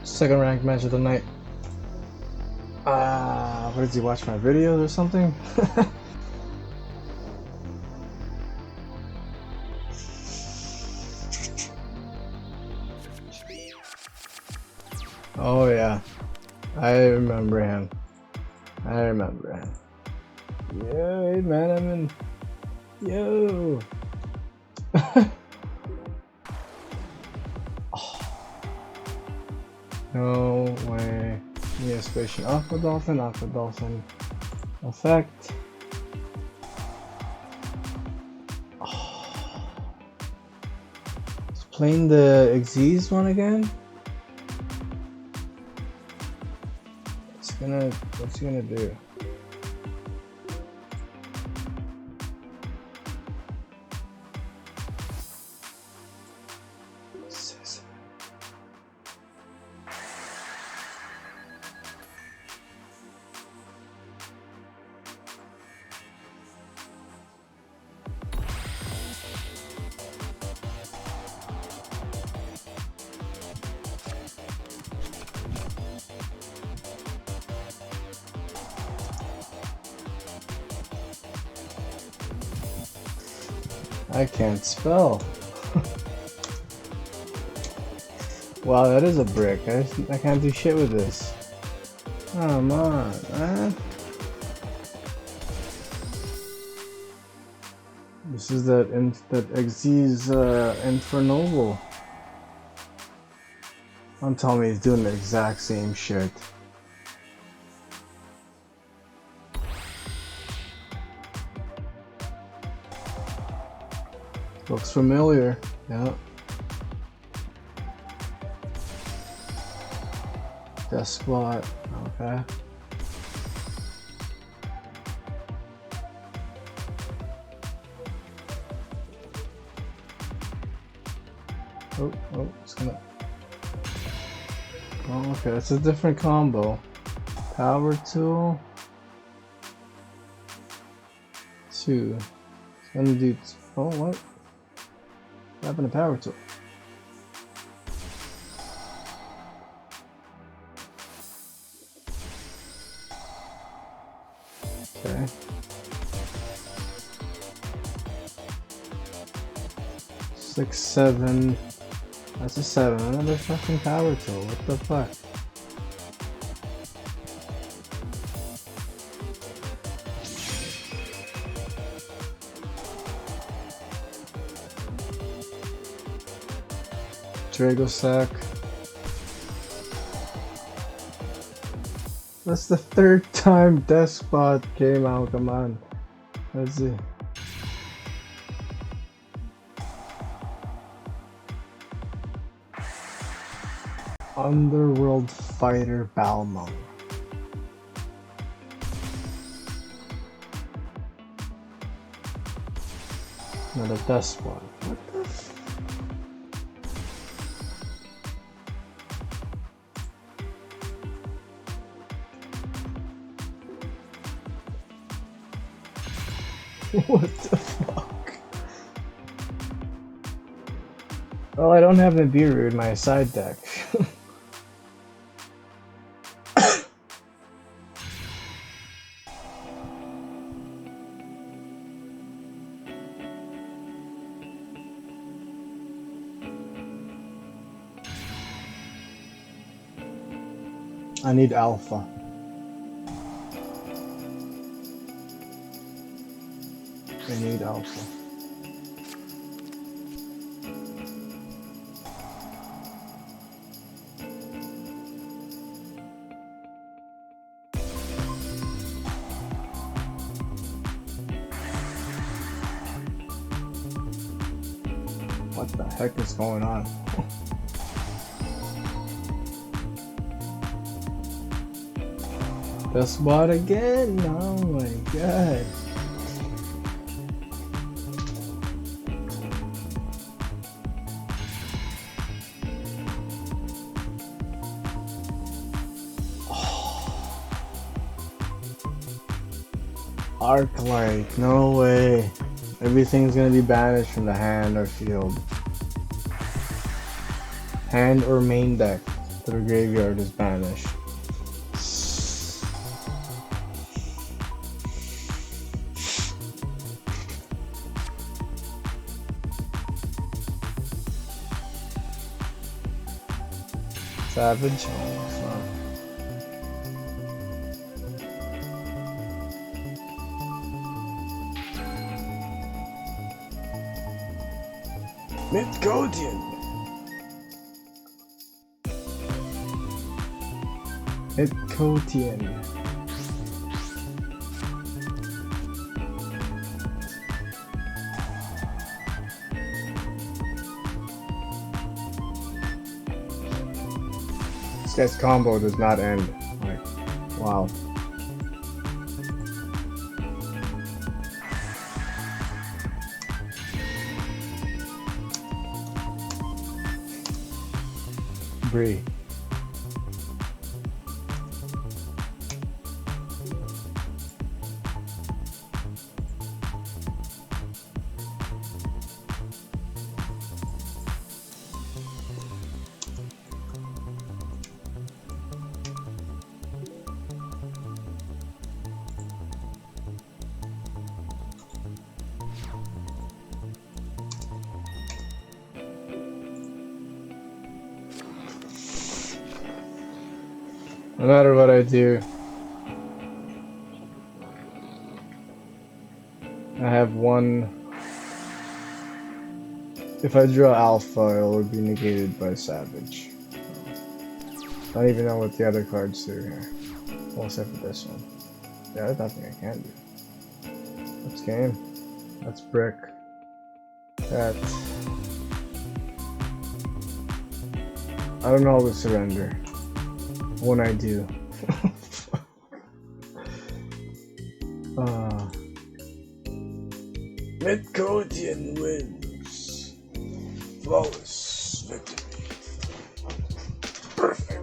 Second ranked match of the night. What did he watch my videos or something? Oh yeah, I remember him. Yo, hey man, I'm in. Yo. Oh. No way. Yeah, station. Aqua Dolphin. Effect. Oh. It's playing the Xyz one again. What's he gonna do? I can't spell. Wow, that is a brick. I can't do shit with this. Come on, man. This is that Xyz INFERNOBLE. Don't tell me he's doing the exact same shit. Looks familiar, yeah. Desk squat, okay. Oh, it's gonna. Oh, okay, it's a different combo. Power tool. 2. It's gonna do. Oh, what? What happened to power tool? Okay. Six, 7. That's a 7. Another fucking power tool. What the fuck? Drago sack. That's the 3rd time Death Spot came out. Come on. Let's see. Underworld Fighter Balmung. Another Death Spot. What the f? What the fuck? Well, I don't have Nibiru in my side deck. I need alpha. I need alpha. What the heck is going on? The spot again? Oh my god. Arc light, no way. Everything's gonna be banished from the hand or field. Hand or main deck. to the graveyard is banished. Savage? Oh, it's not. Mikotian. Mikotian. This guy's combo does not end. Like, wow. Bree. No matter what I do, I have one. If I draw alpha, it will be negated by savage. I don't even know what the other cards do here. Well, except for this one. Yeah, there's nothing I can do. That's game. That's brick. That. I don't always surrender. When I do. Mikotian wins. Flawless victory. Perfect.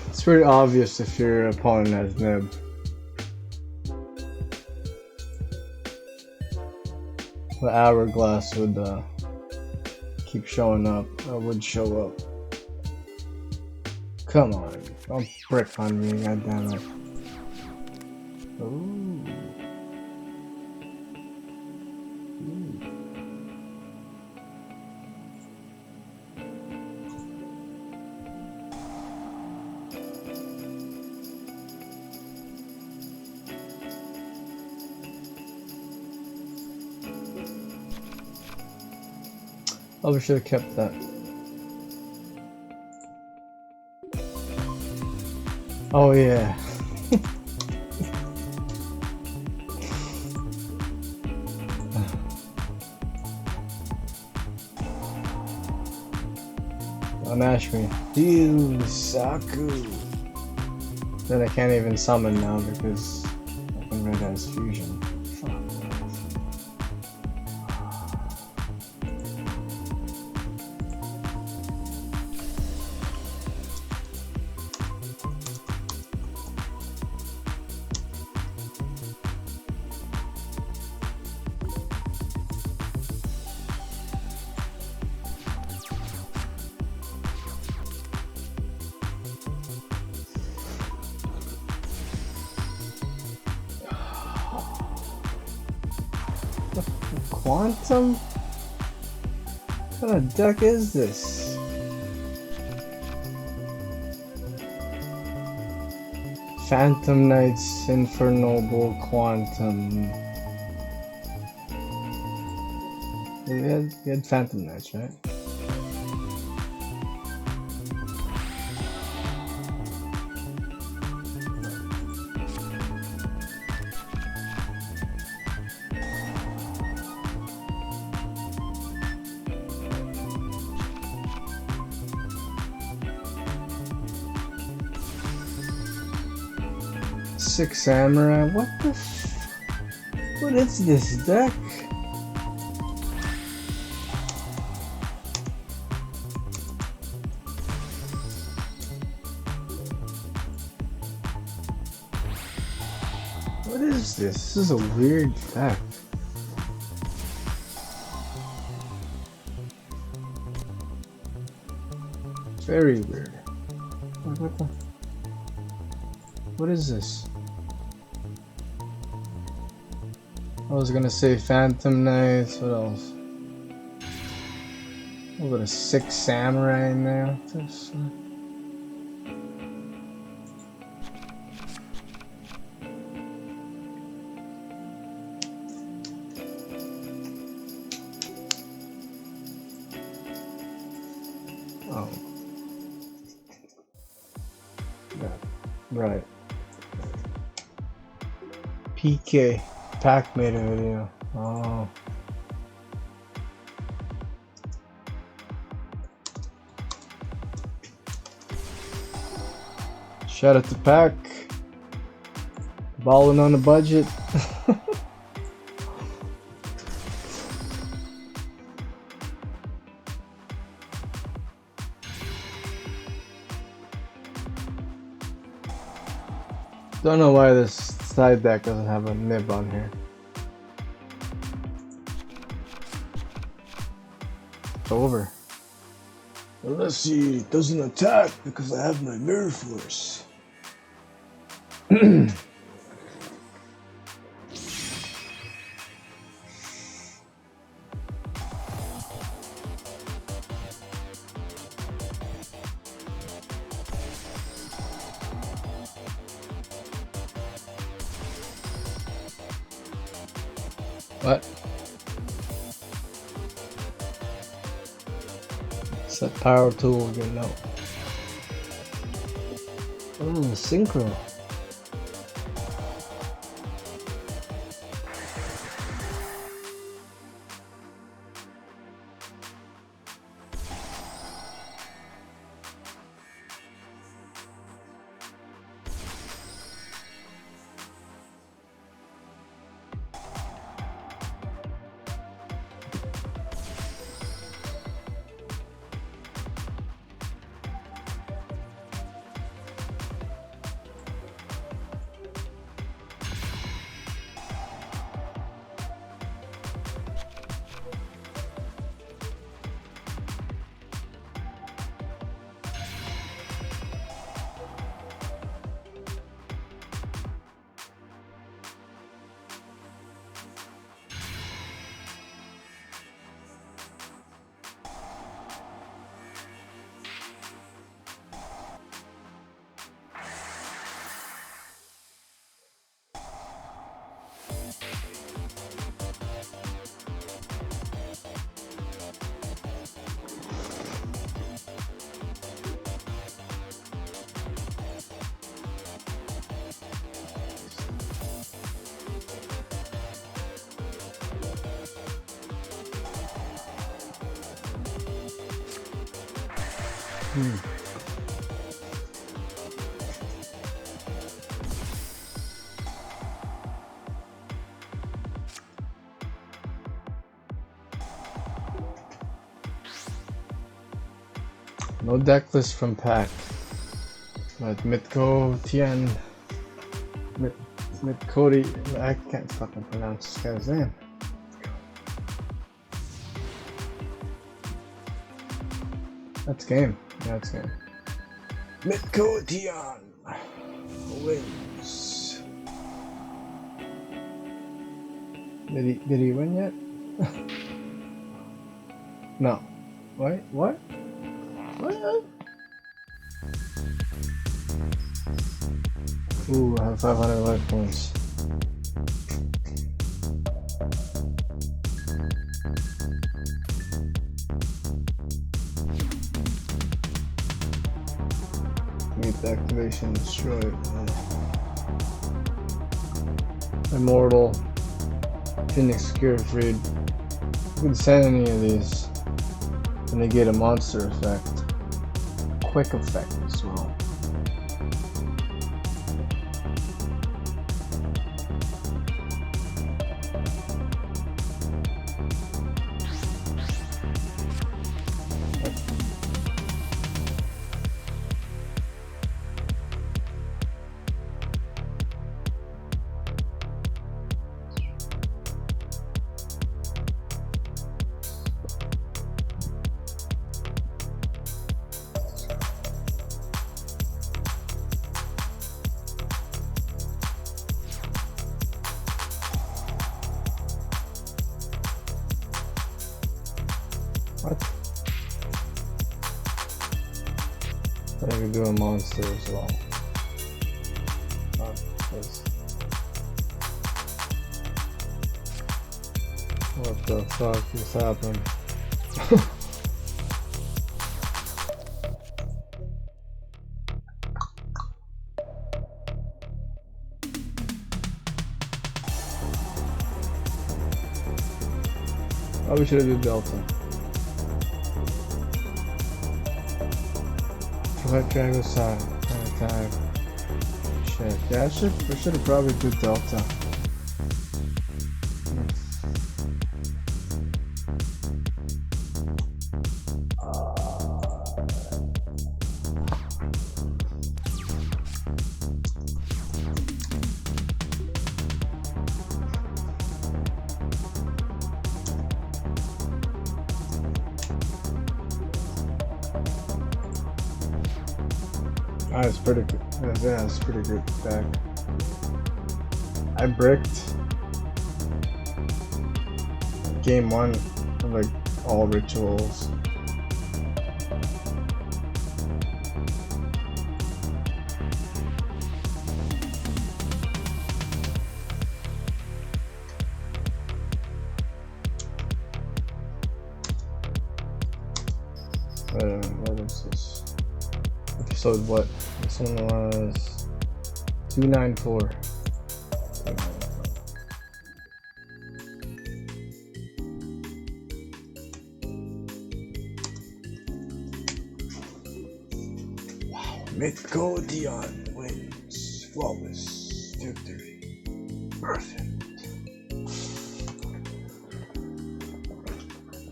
It's pretty obvious if your opponent has nib. The hourglass would keep showing up. I would show up. Come on, don't brick on me, goddammit. Ooh. Oh, we should have kept that. Oh yeah. Don't ash me. You Saku. Then I can't even summon now because I can red has fusion. Fuck. Quantum? What kind of deck is this? Phantom Knights, INFERNOBLE, Quantum. We had Phantom Knights, right? Six Samurai. What the f? What is this deck? What is this? This is a weird deck. Very weird. What the? What is this? I was gonna say Phantom Knights. What else? A little 6 Samurai in there. This, oh. Yeah. Right. PK. Pack made a video. Oh. Shout out to Pack. Balling on a budget. Don't know why this side deck doesn't have a nib on here. It's over. Unless he doesn't attack because I have my mirror force. What? It's that power tool again, no. Oh, synchro. No deck list from Pack, but mikotian, mikotian. I can't fucking pronounce this guy's name. That's game. Yeah, that's game. Mikotian wins. Did he win yet? No. Wait, what? What? Ooh, I have 500 life points. Meet the activation destroyed. Immortal. Phoenix Cure Freed. You can send any of these and they get a monster effect. Quick effect as well. What? I could do a monster as well. What the fuck just happened? Probably should have did Delta. Select triangle side. Tag. Shit. Yeah, we should have probably did Delta. It's pretty good. Yeah, it's pretty good back. I bricked game 1 of like all rituals. What is this? Episode what? This one was 294. Wow, mikotian wins. Flawless victory. Perfect.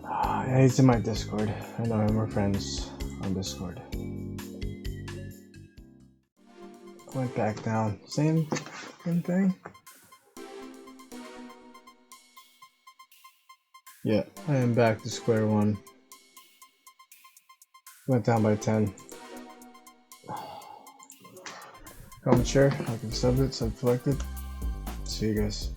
Yeah, he's in my Discord. I know him, we're friends on Discord. Went back down. Same thing? Yeah, I am back to square one. Went down by 10. Comment, share, I can sub it, select it. See you guys.